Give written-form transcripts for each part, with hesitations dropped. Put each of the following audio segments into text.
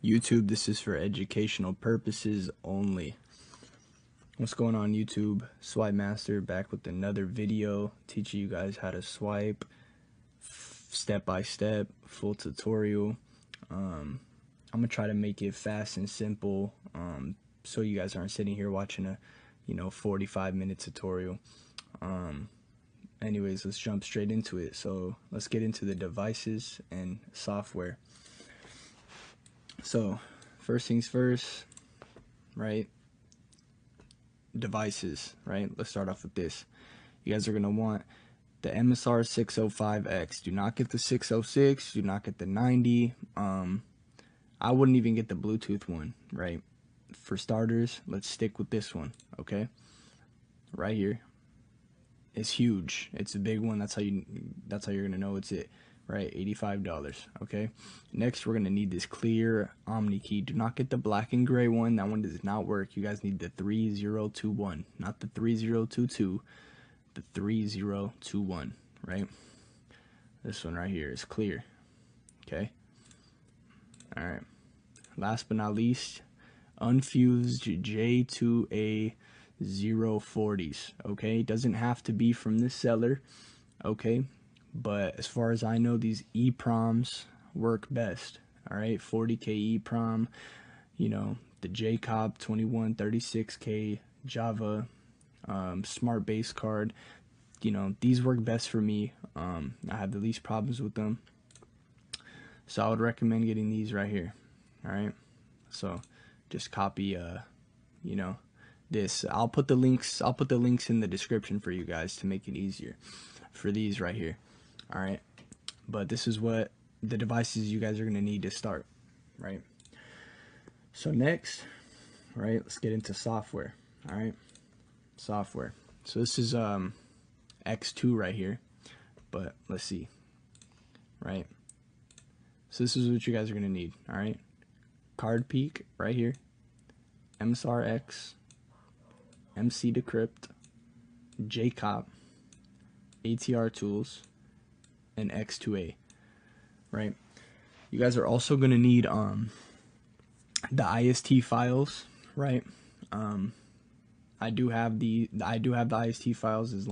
YouTube, this is for educational purposes only. What's going on, YouTube? Swipe Master back with another video teaching you guys how to swipe step by step, full tutorial. I'm gonna try to make it fast and simple, so you guys aren't sitting here watching a 45-minute tutorial. Anyways, let's jump straight into it. So let's get into the devices and software. So first things first, right? Devices, right? Let's start off with this. You guys are gonna want the MSR 605X. Do not get the 606. Do not get the 90. I wouldn't even get the Bluetooth one, right? For starters, let's stick with this one, okay? Right here. It's huge. It's a big one. That's how you're gonna know it's it, right? $85. Okay. Next, we're gonna need this clear Omni key. Do not get the black and gray one. That one does not work. You guys need the 3021, not the 3022. The 3021, right? This one right here is clear. Okay. All right. Last but not least, unfused J2A 040s. Okay, doesn't have to be from the seller. Okay, but as far as I know, these EPROMs work best. All right, 40K EPROM, the JCOB 2136K Java smart base card. These work best for me. I have the least problems with them, so I would recommend getting these right here. All right, so just copy this. I'll put the links in the description for you guys to make it easier for these right here. All right, but this is what the devices you guys are going to need to start, right? So next, right, let's get into software. All right, software. So this is X2 right here, but let's see, right? So this is what you guys are going to need. All right, Card Peak right here, MSRX, MC Decrypt, JCOP, ATR Tools, and X2A, right? You guys are also going to need the IST files, right? I do have the IST files as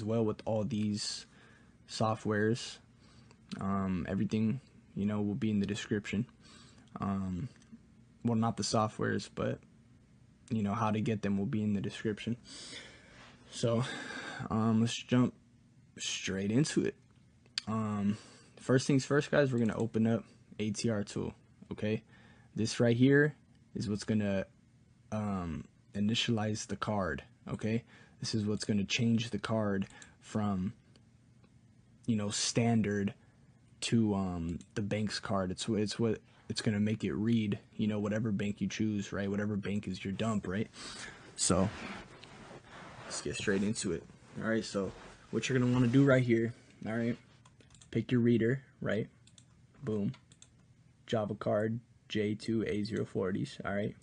well with all these softwares. Everything will be in the description. Well, not the softwares, but how to get them will be in the description. So let's jump straight into it. First things first, guys, we're gonna open up ATR tool. Okay, this right here is what's gonna initialize the card. Okay, this is what's gonna change the card from standard to the bank's card. It's what it's gonna make it read, whatever bank you choose, right? Whatever bank is your dump, right? So let's get straight into it. All right, so what you're gonna want to do right here, all right, pick your reader, right? Boom, Java card J2A040s. All right,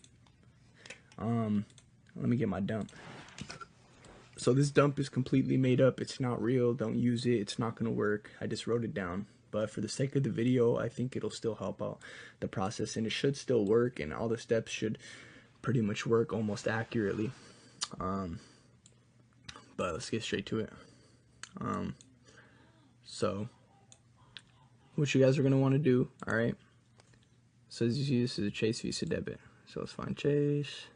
let me get my dump. So this dump is completely made up. It's not real. Don't use it. It's not gonna work. I just wrote it down. But for the sake of the video, I think it'll still help out the process, and it should still work, and all the steps should pretty much work almost accurately. But let's get straight to it. So what you guys are going to want to do, all right, so as you see, this is a Chase Visa debit. So let's find Chase.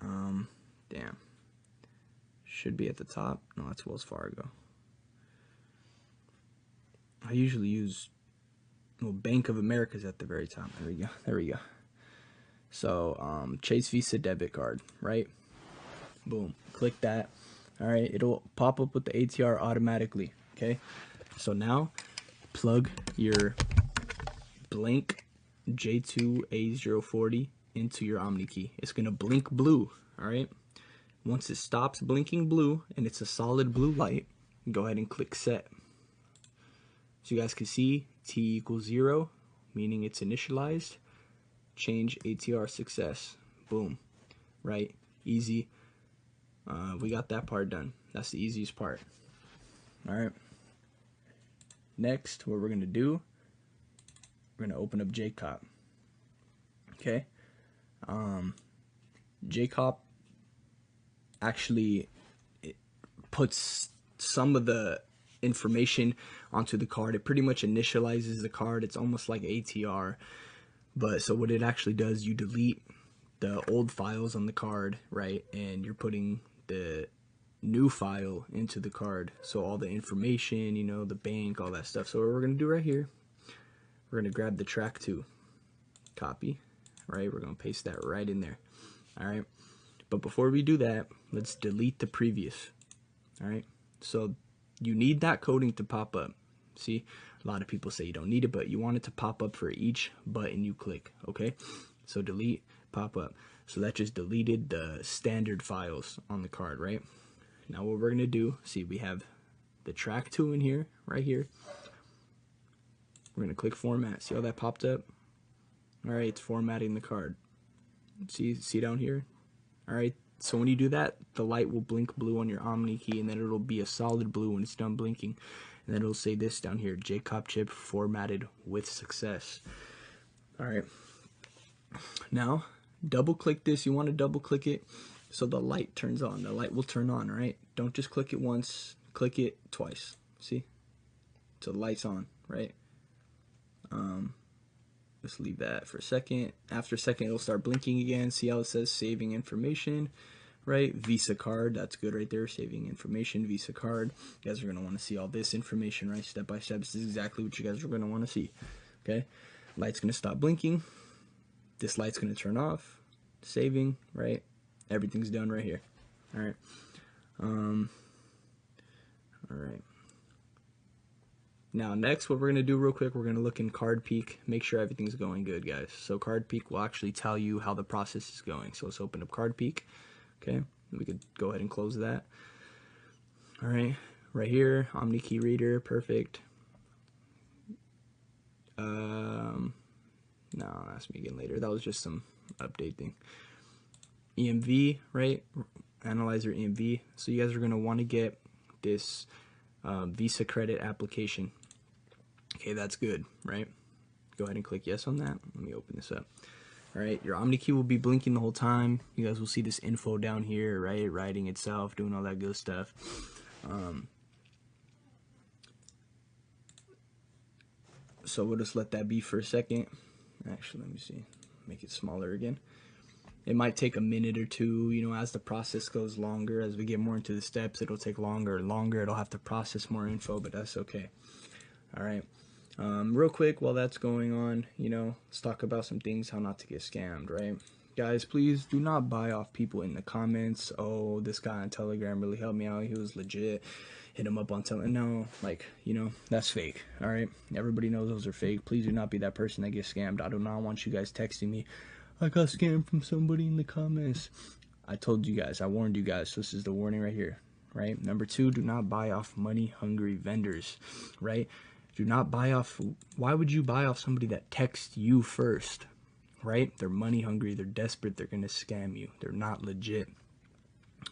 Damn. Should be at the top. No, that's Wells Fargo. I usually use, Bank of America's at the very top. There we go. So Chase Visa debit card, right? Boom, click that. All right, it'll pop up with the ATR automatically. Okay, so now plug your blank J2A040 into your Omni key. It's gonna blink blue. All right, once it stops blinking blue and it's a solid blue light, go ahead and click set. So you guys can see T equals 0, meaning it's initialized. Change ATR success. Boom. Right? Easy. We got that part done. That's the easiest part. Alright. Next, what we're going to do we're gonna open up JCOP. Okay. JCOP actually puts some of the information onto the card. It pretty much initializes the card. It's almost like ATR. But so what it actually does, you delete the old files on the card, right? And you're putting the new file into the card. So all the information, you know, the bank, all that stuff. So what we're going to do right here, we're going to grab the track 2, copy, right? We're going to paste that right in there. All right. But before we do that, let's delete the previous. All right. So you need that coding to pop up. See, a lot of people say you don't need it, but you want it to pop up for each button you click. Okay. So delete, pop up. So that just deleted the standard files on the card, right? Now what we're going to do, see, we have the track 2 in here, right here. We're going to click format. See how that popped up? All right, it's formatting the card. See down here? All right, so when you do that, the light will blink blue on your Omni key, and then it'll be a solid blue when it's done blinking. And then it'll say this down here, JCOP chip formatted with success. All right. Now, double click this. You want to double click it so the light turns on. The light will turn on, all right? Don't just click it once, click it twice. See? So the light's on, right? Let's leave that for a second. After a second, it'll start blinking again. See how it says saving information, right? Visa card, that's good right there. Saving information, Visa card. You guys are going to want to see all this information, right? Step by step. This is exactly what you guys are going to want to see, okay? Light's going to stop blinking. This light's going to turn off. Saving, right? Everything's done right here. All right. All right. Now next, what we're going to do real quick, we're going to look in Card Peek, make sure everything's going good, guys. So Card Peek will actually tell you how the process is going. So let's open up Card Peek. Okay, we could go ahead and close that. All right, right here, Omni Key Reader, perfect. No, ask me again later. That was just some update thing. EMV, right? Analyzer EMV. So you guys are going to want to get this Visa credit application. Okay, that's good, right? Go ahead and click yes on that. Let me open this up. All right, your Omni key will be blinking the whole time. You guys will see this info down here, right? Writing itself, doing all that good stuff. So we'll just let that be for a second. Actually, let me see. Make it smaller again. It might take a minute or two, you know, as the process goes longer. As we get more into the steps, it'll take longer and longer. It'll have to process more info, but that's okay. All right. Real quick, while that's going on, you know, let's talk about some things, how not to get scammed, right? Guys, please do not buy off people in the comments. Oh, this guy on Telegram really helped me out. He was legit. Hit him up on Telegram. No, like, you know, that's fake. All right. Everybody knows those are fake. Please do not be that person that gets scammed. I do not want you guys texting me, I got scammed from somebody in the comments. I told you guys, I warned you guys. So this is the warning right here, right? Number 2, do not buy off money-hungry vendors, right? Do not buy off. Why would you buy off somebody that texts you first, right? They're money-hungry. They're desperate. They're going to scam you. They're not legit,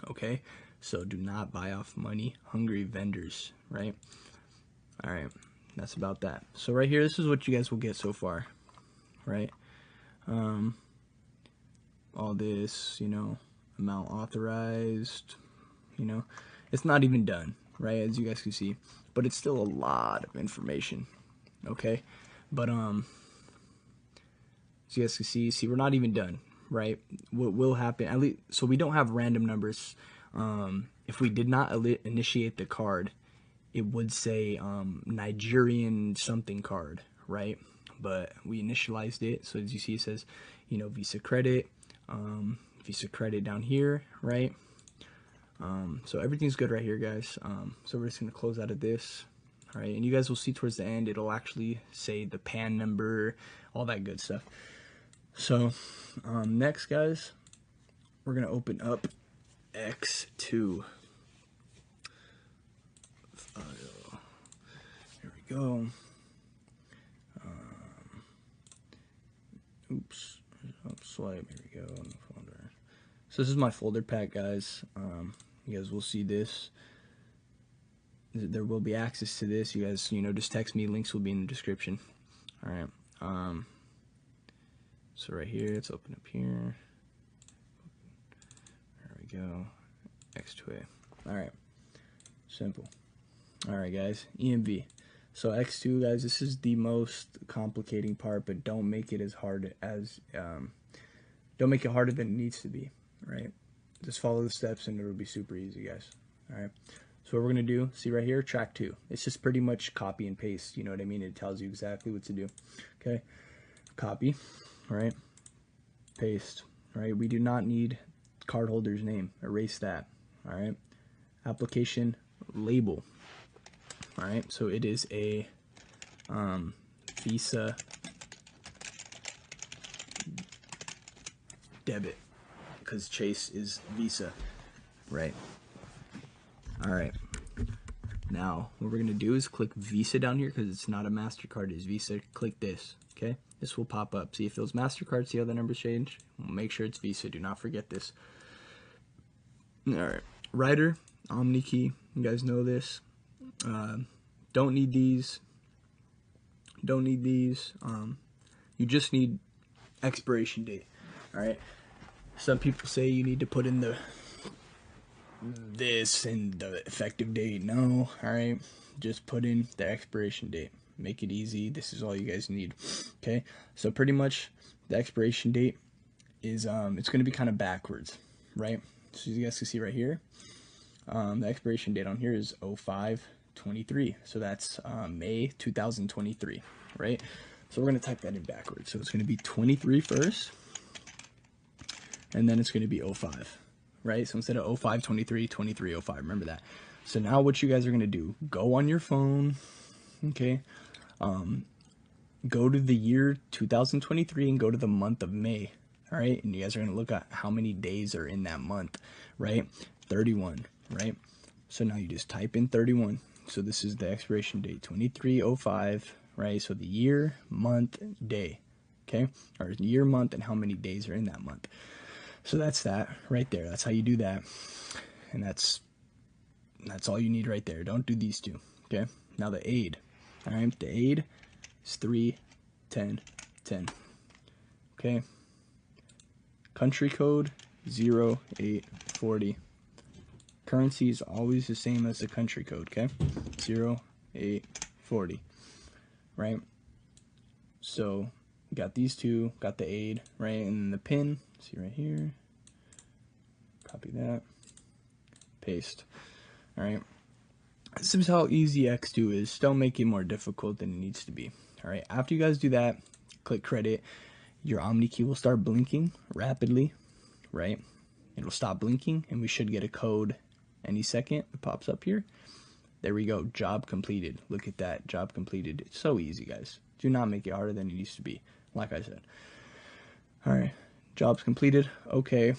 okay? So do not buy off money-hungry vendors, right? All right, that's about that. So right here, this is what you guys will get so far, right? All this, you know, amount authorized, you know, it's not even done, right, as you guys can see, but it's still a lot of information, okay? But as you guys can see we're not even done, right? What will happen, at least, so we don't have random numbers. If we did not initiate the card, it would say Nigerian something card, right? But we initialized it, so as you see, it says, you know, Visa credit down here, right? So everything's good right here, guys. So we're just gonna close out of this, all right? And you guys will see towards the end, it'll actually say the PAN number, all that good stuff. So next, guys, we're gonna open up X2 file. Here we go. Oops, swipe, here we go, folder. So this is my folder pack, guys. You guys will see this. There will be access to this. You guys, you know, just text me, links will be in the description. All right, So right here, let's open up here. There we go. X2A. All right. Simple. All right, guys. EMV. So X2, guys, this is the most complicating part, but don't make it as hard as, don't make it harder than it needs to be, right? Just follow the steps and it'll be super easy, guys. All right. So what we're going to do, see right here, track 2. It's just pretty much copy and paste, you know what I mean? It tells you exactly what to do. Okay. Copy, right? Paste, right? We do not need cardholder's name. Erase that, all right? Application label, all right? So it is a Visa debit because Chase is Visa, right? All right. Now, what we're going to do is click Visa down here because it's not a MasterCard, it's Visa. Click this, okay? This will pop up. See if those MasterCards, see how the numbers change? Make sure it's Visa. Do not forget this. All right. Writer, Omni key. You guys know this. Don't need these. Don't need these. You just need expiration date. All right. Some people say you need to put in this and the effective date. No. All right. Just put in the expiration date. Make it easy. This is all you guys need. Okay. So pretty much the expiration date is it's going to be kind of backwards, right? So you guys can see right here, the expiration date on here is 05/23. So that's May 2023, right? So we're going to type that in backwards. So it's going to be 23 first, and then it's going to be 05, right? So instead of 05/23, 23/05. Remember that. So now what you guys are going to do, go on your phone, okay? Go to the year 2023 and go to the month of May. All right, and you guys are going to look at how many days are in that month, right? 31, right? So now you just type in 31. So this is the expiration date, 23/05, right? So the year, month, day, okay? Or year, month, and how many days are in that month. So that's that right there. That's how you do that. And that's all you need right there. Don't do these two, okay? Now the aid, all right? The aid is 3/10/10, okay? Country code 0840. Currency is always the same as the country code, okay? 0840, right? So got these two, got the aid, right? And then the pin, see right here. Copy that, paste. All right. This is how easy X2 is. Don't make it more difficult than it needs to be. All right. After you guys do that, click credit. Your Omni key will start blinking rapidly, right? It'll stop blinking, and we should get a code any second. It pops up here. There we go. Job completed. Look at that. Job completed. It's so easy, guys. Do not make it harder than it used to be, like I said. All right. Job's completed. Okay.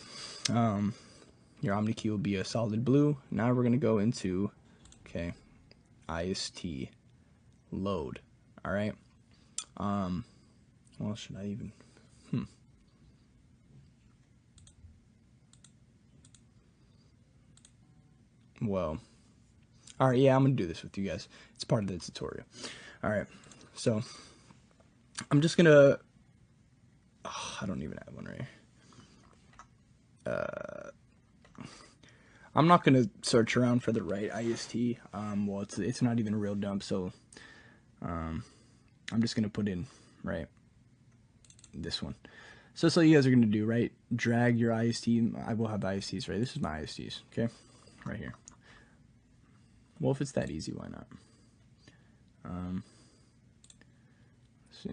Your Omni key will be a solid blue. Now we're going to go into, okay, IST load. All right. Well, should I even... Well, all right, yeah, I'm going to do this with you guys. It's part of the tutorial. All right, so I'm just going to, I don't even have one right here. I'm not going to search around for the right IST. Well, it's not even a real dump, so I'm just going to put in, right, this one. So that's all you guys are going to do, right? Drag your IST. I will have ISTs, right? This is my ISTs, okay? Right here. Well, if it's that easy, why not? Let's see.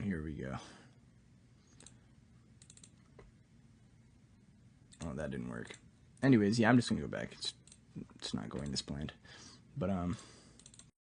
Here we go. Oh, that didn't work. Anyways, yeah, I'm just gonna go back. It's not going as planned. But